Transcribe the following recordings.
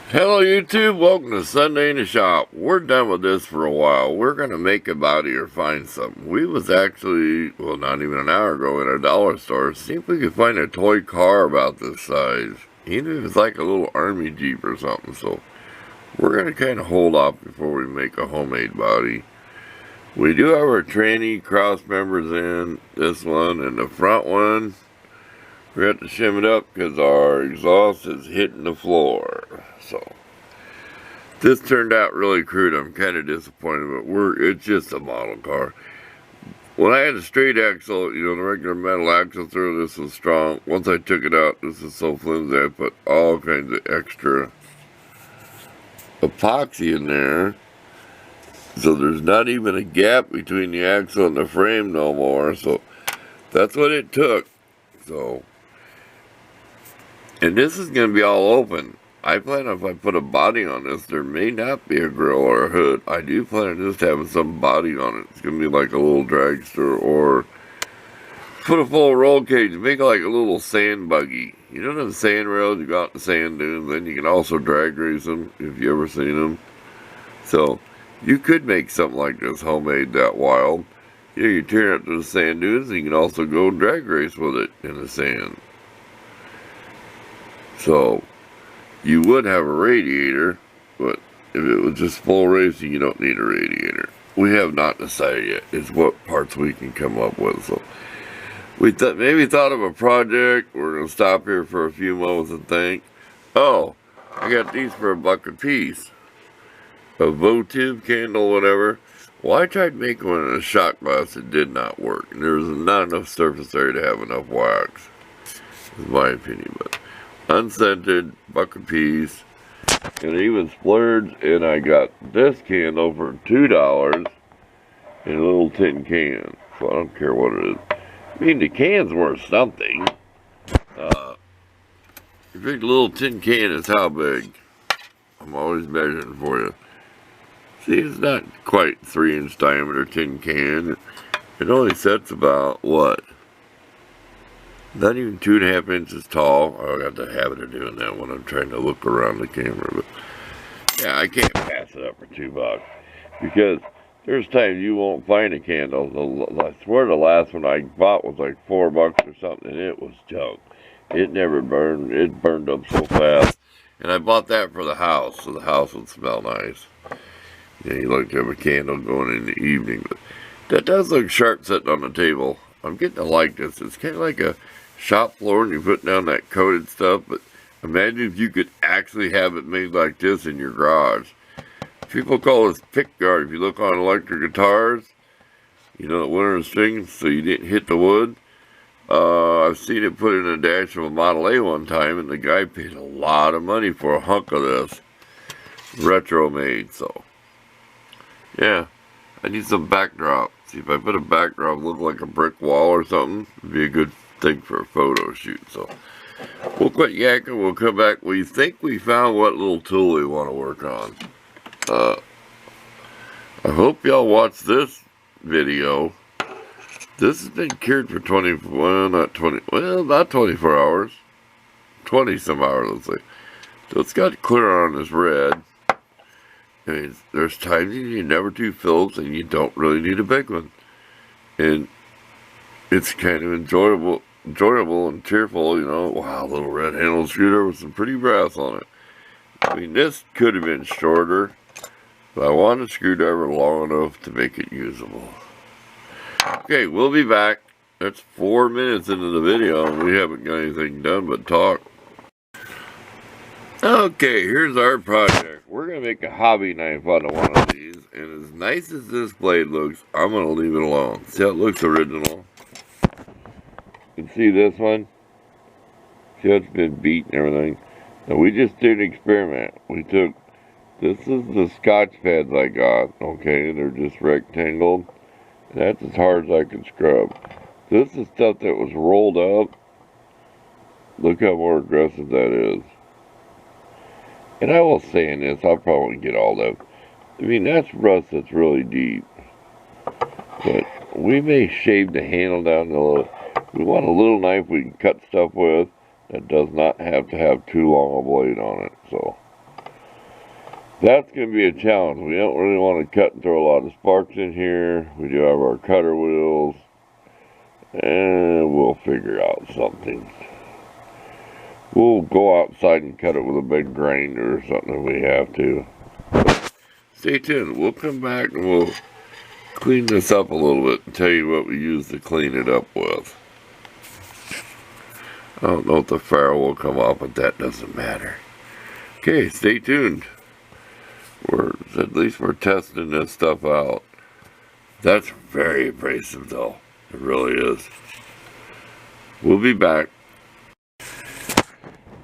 Hello YouTube, welcome to Sunday in the Shop. We're done with this for a while. We're going to make a body or find something. We was actually, well, not even an hour ago in a dollar store, see if we could find a toy car about this size. Even if it's like a little army jeep or something. So we're going to kind of hold off before we make a homemade body. We do have our tranny cross members in, this one and the front one. We have to shim it up because our exhaust is hitting the floor. So this turned out really crude. I'm kind of disappointed, but it's just a model car. When I had a straight axle, the regular metal axle through, this was strong. Once I took it out, this is so flimsy, I put all kinds of extra epoxy in there. So there's not even a gap between the axle and the frame no more. So that's what it took. So, and this is going to be all open. I plan if I put a body on this, there may not be a grill or a hood. I do plan on just having some body on it. It's going to be like a little dragster, or put a full roll cage, make it like a little sand buggy. You know them sand rails, you go out in the sand dunes, then you can also drag race them, if you ever seen them. So, you could make something like this homemade that wild. You turn it up to the sand dunes, and you can also go drag race with it in the sand. So, you would have a radiator, but if it was just full racing, you don't need a radiator. We have not decided yet. It's what parts we can come up with. So we maybe thought of a project. We're going to stop here for a few moments and think. Oh, I got these for $1 a piece. A votive candle, whatever. Well, I tried making one in a shot glass. It did not work. There was not enough surface area to have enough wax. Is my opinion, but unscented, $1 a piece, and even splurged, and I got this candle for $2 in a little tin can. So I don't care what it is. I mean, the can's worth something. You think a little tin can is how big? I'm always measuring for you. See, it's not quite 3-inch diameter tin can. It only sets about, what? Not even 2.5 inches tall. I got the habit of doing that when I'm trying to look around the camera. But yeah, I can't pass it up for $2. Because there's times you won't find a candle. I swear the last one I bought was like $4 or something, and it was junk. It never burned. It burned up so fast. And I bought that for the house, so the house would smell nice. Yeah, you like to have a candle going in the evening. But that does look sharp sitting on the table. I'm getting to like this. It's kind of like a shop floor and you put down that coated stuff, but imagine if you could actually have it made like this in your garage. People call this pick guard. If you look on electric guitars, the winter strings, so you didn't hit the wood. I've seen it put in a dash of a Model A one time, and the guy paid a lot of money for a hunk of this. Retro made, so. Yeah, I need some backdrop. See, if I put a backdrop, look like a brick wall or something, it'd be a good thing for a photo shoot. So we'll quit yakking. We'll come back. We think we found what little tool we want to work on. I hope y'all watch this video. This has been cured for not 24 hours. 20 some hours, let's say. So it's got clear on this red. I mean, there's times you need never two Phillips and you don't really need a big one. And it's kind of enjoyable and cheerful, Wow, little red handled screwdriver with some pretty brass on it. I mean, this could have been shorter, but I want a screwdriver long enough to make it usable. Okay, we'll be back. That's 4 minutes into the video, and we haven't got anything done but talk. Okay, here's our project. We're going to make a hobby knife out of one of these, and as nice as this blade looks, I'm going to leave it alone. See how it looks original? You can see this one? See how it's been beat and everything? Now, we just did an experiment. This is the Scotch pads I got, okay? They're just rectangled. And that's as hard as I can scrub. This is stuff that was rolled up. Look how more aggressive that is. And I will say in this, I'll probably get all that. I mean, that's rust that's really deep. But we may shave the handle down a little. We want a little knife we can cut stuff with that does not have to have too long a blade on it. So That's going to be a challenge. We don't really want to cut and throw a lot of sparks in here. We do have our cutter wheels. And we'll figure out something. We'll go outside and cut it with a big grinder or something if we have to. Stay tuned. We'll come back and we'll clean this up a little bit and tell you what we use to clean it up with. I don't know if the ferrule will come off, but that doesn't matter. Okay, stay tuned. At least we're testing this stuff out. That's very abrasive though. It really is. We'll be back.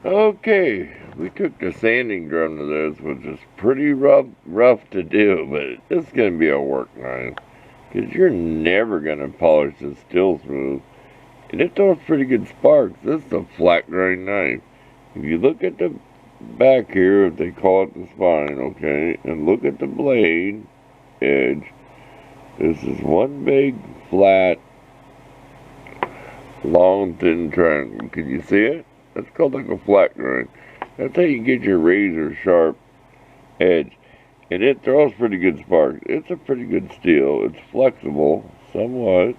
Okay, we took the sanding drum to this, which is pretty rough to do, but it's going to be a work knife. Because you're never going to polish this steel smooth. And it throws pretty good sparks. This is a flat grind knife. If you look at the back here, if they call it the spine, okay, and look at the blade edge, this is one big, flat, long, thin triangle. Can you see it? That's called like a flat grind. That's how you get your razor sharp edge. And it throws pretty good sparks. It's a pretty good steel. It's flexible, somewhat.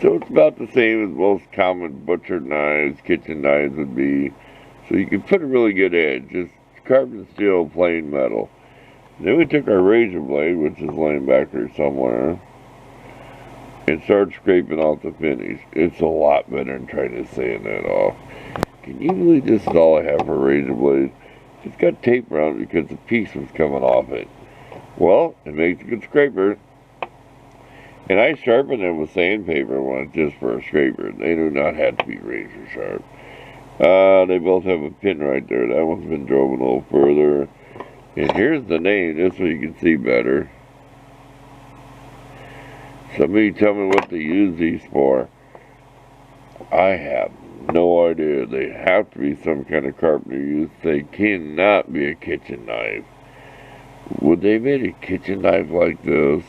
So it's about the same as most common butcher knives, kitchen knives would be. So you can put a really good edge. Just carbon steel, plain metal. And then we took our razor blade, which is laying back there somewhere, and started scraping off the finish. It's a lot better than trying to sand that off. Can you believe this is all I have for a razor blade? It's got tape around it because the piece was coming off it. Well, it makes a good scraper. And I sharpen them with sandpaper when it's just for a scraper. They do not have to be razor sharp. They both have a pin right there. That one's been driven a little further. And here's the name. This way you can see better. Somebody tell me what they use these for. I have no idea. They have to be some kind of carpenter use. They cannot be a kitchen knife. Would they make a kitchen knife like this?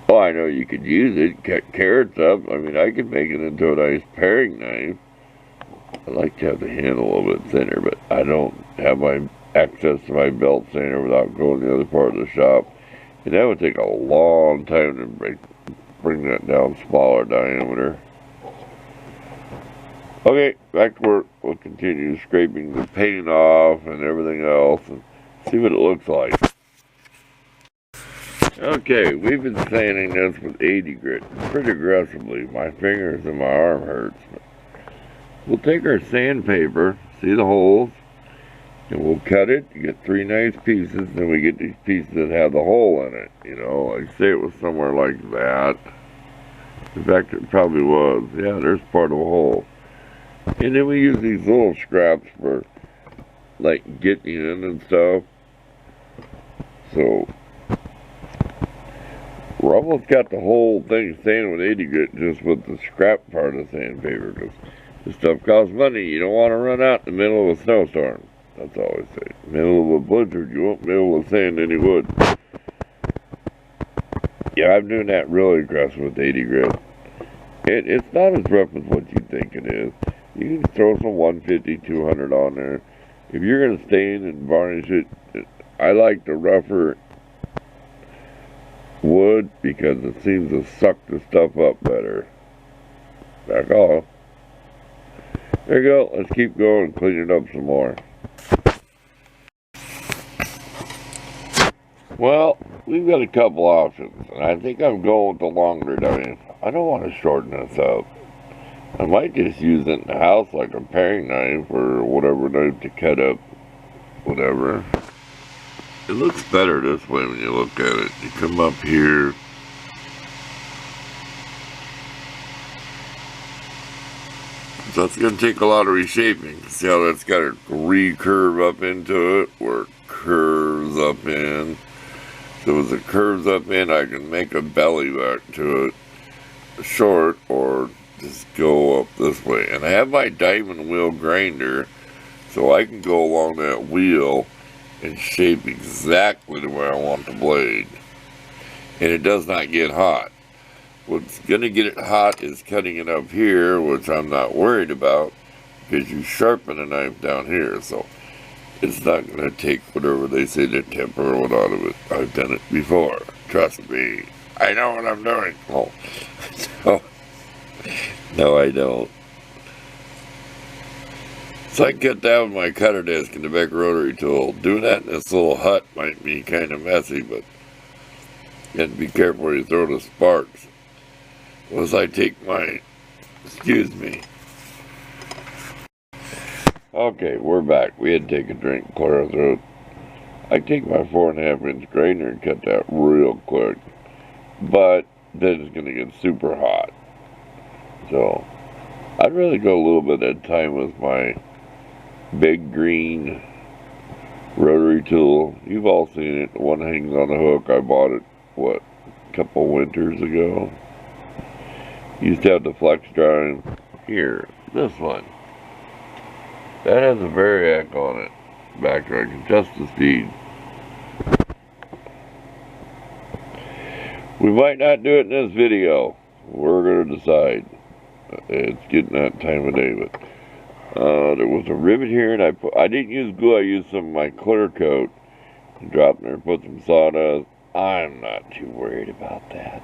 Oh, I know you could use it. Cut carrots up. I mean, I could make it into a nice paring knife. I like to have the handle a little bit thinner, but I don't have my access to my belt sander without going to the other part of the shop. And that would take a long time to bring that down smaller diameter. Okay, back to work. We'll continue scraping the paint off and everything else and see what it looks like. Okay, we've been sanding this with 80 grit pretty aggressively. My fingers and my arm hurts. We'll take our sandpaper, see the holes, and we'll cut it. You get 3 nice pieces, then we get these pieces that have the hole in it. You know, like say it was somewhere like that. In fact, it probably was. Yeah, there's part of a hole. And then we use these little scraps for, like, getting in and stuff. So, we're almost got the whole thing sanded with 80 grit just with the scrap part of the sandpaper, because this stuff costs money. You don't want to run out in the middle of a snowstorm. That's all I say. In the middle of a blizzard, you won't be able to sand any wood. Yeah, I'm doing that really aggressive with 80 grit. It's not as rough as what you think it is. You can throw some 150, 200 on there. If you're going to stain and varnish it, I like the rougher wood because it seems to suck the stuff up better. Back off. There you go. Let's keep going and clean it up some more. Well, we've got a couple options, and I think I'm going with the longer knife. I don't want to shorten this up. I might just use it in the house like a paring knife or whatever knife to cut up whatever. It looks better this way when you look at it. You come up here. So it's going to take a lot of reshaping. See how that's got a recurve up into it, where it curves up in. So as it curves up in, I can make a belly back to it, short, or just go up this way. And I have my diamond wheel grinder, so I can go along that wheel and shape exactly the way I want the blade. And it does not get hot. What's going to get it hot is cutting it up here, which I'm not worried about, because you sharpen a knife down here. So it's not going to take whatever they say to temper one out of it. I've done it before. Trust me. I know what I'm doing. Oh, no, I don't. So I can cut down my cutter disc in the back rotary tool. Doing that in this little hut might be kind of messy, but you have to be careful where you throw the sparks. As I take my, excuse me. Okay, we're back. We had to take a drink, clear our throat. I take my 4.5-inch grainer and cut that real quick. But then it's going to get super hot. So I'd rather go a little bit at a time with my big green rotary tool. You've all seen it. The one hangs on the hook. I bought it, what, a couple winters ago. Used to have the flex drive. Here, this one. That has a variac on it. Backtrack, adjust the speed. We might not do it in this video. We're going to decide. It's getting that time of day, but there was a rivet here, and I didn't use glue. I used some of my clear coat. Dropped in there, put some sawdust. I'm not too worried about that.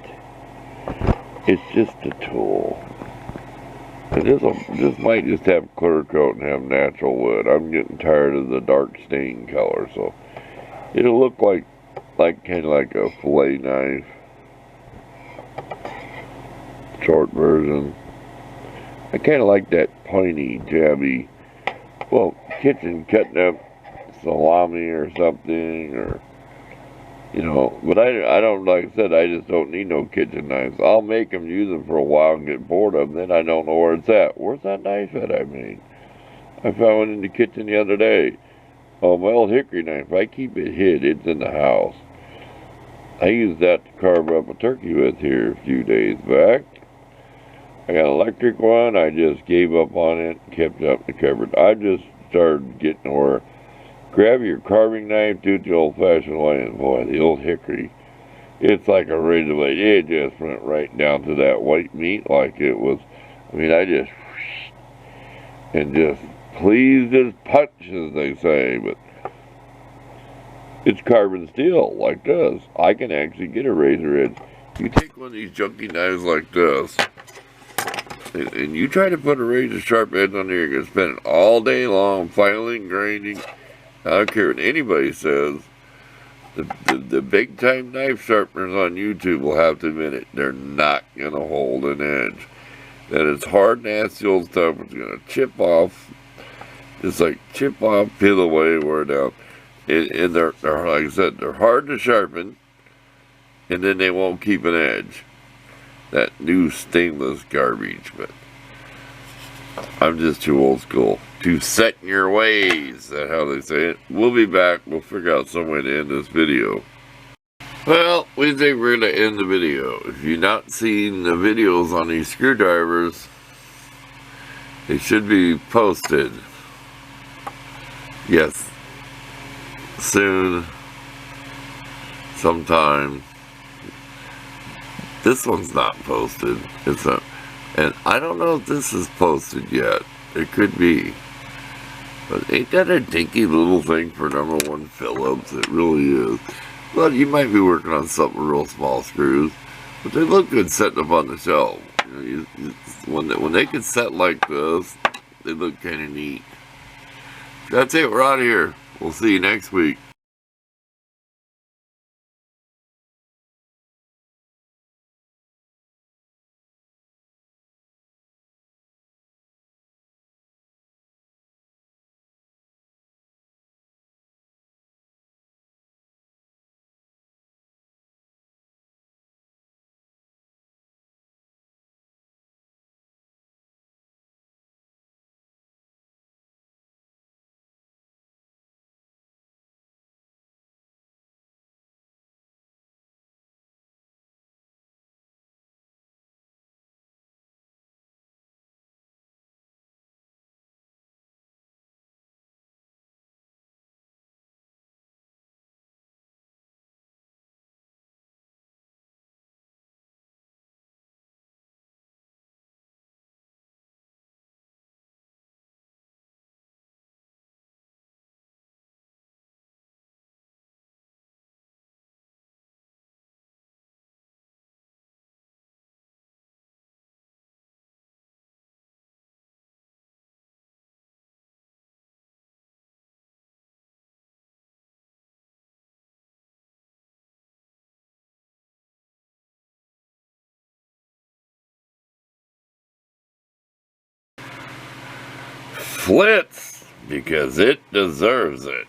It's just a tool. And this might just have clear coat and have natural wood. I'm getting tired of the dark stain color, so it'll look like kind of like a fillet knife. Short version. I kind of like that pointy, jabby, well, kitchen cutting up salami or something, or, you know, but I don't, like I said, I just don't need no kitchen knives. I'll make them, use them for a while and get bored of them, then I don't know where it's at. Where's that knife at I made? I found one in the kitchen the other day. Oh, my old hickory knife. I keep it hid. It's in the house. I used that to carve up a turkey with here a few days back. I got an electric one. I just gave up on it, kept it up in the cupboard. I just started getting where grab your carving knife, do it the old-fashioned way, and boy, the old hickory, it's like a razor blade. It just went right down to that white meat like it was, I mean, I just, and just pleased as punch, as they say, but it's carbon steel like this. I can actually get a razor edge. You take one of these junky knives like this, and you try to put a razor sharp edge on there, you're going to spend it all day long filing, grinding. I don't care what anybody says. The big time knife sharpeners on YouTube will have to admit it. They're not going to hold an edge. That is hard, nasty old stuff. It's going to chip off. It's like chip off, peel away, wear down. And they're, like I said, they're hard to sharpen. And then they won't keep an edge. That new stainless garbage, but I'm just too old school. Too set in your ways, that's how they say it. We'll be back. We'll figure out some way to end this video. Well, we think we're going to end the video. If you've not seen the videos on these screwdrivers, they should be posted. Yes, soon, sometime. This one's not posted. It's not, and I don't know if this is posted yet. It could be. But ain't that a dinky little thing for #1 Phillips? It really is. But you might be working on something real small screws. But they look good setting up on the shelf. You know, when they can set like this, they look kind of neat. That's it. We're out of here. We'll see you next week. Flitz, because it deserves it.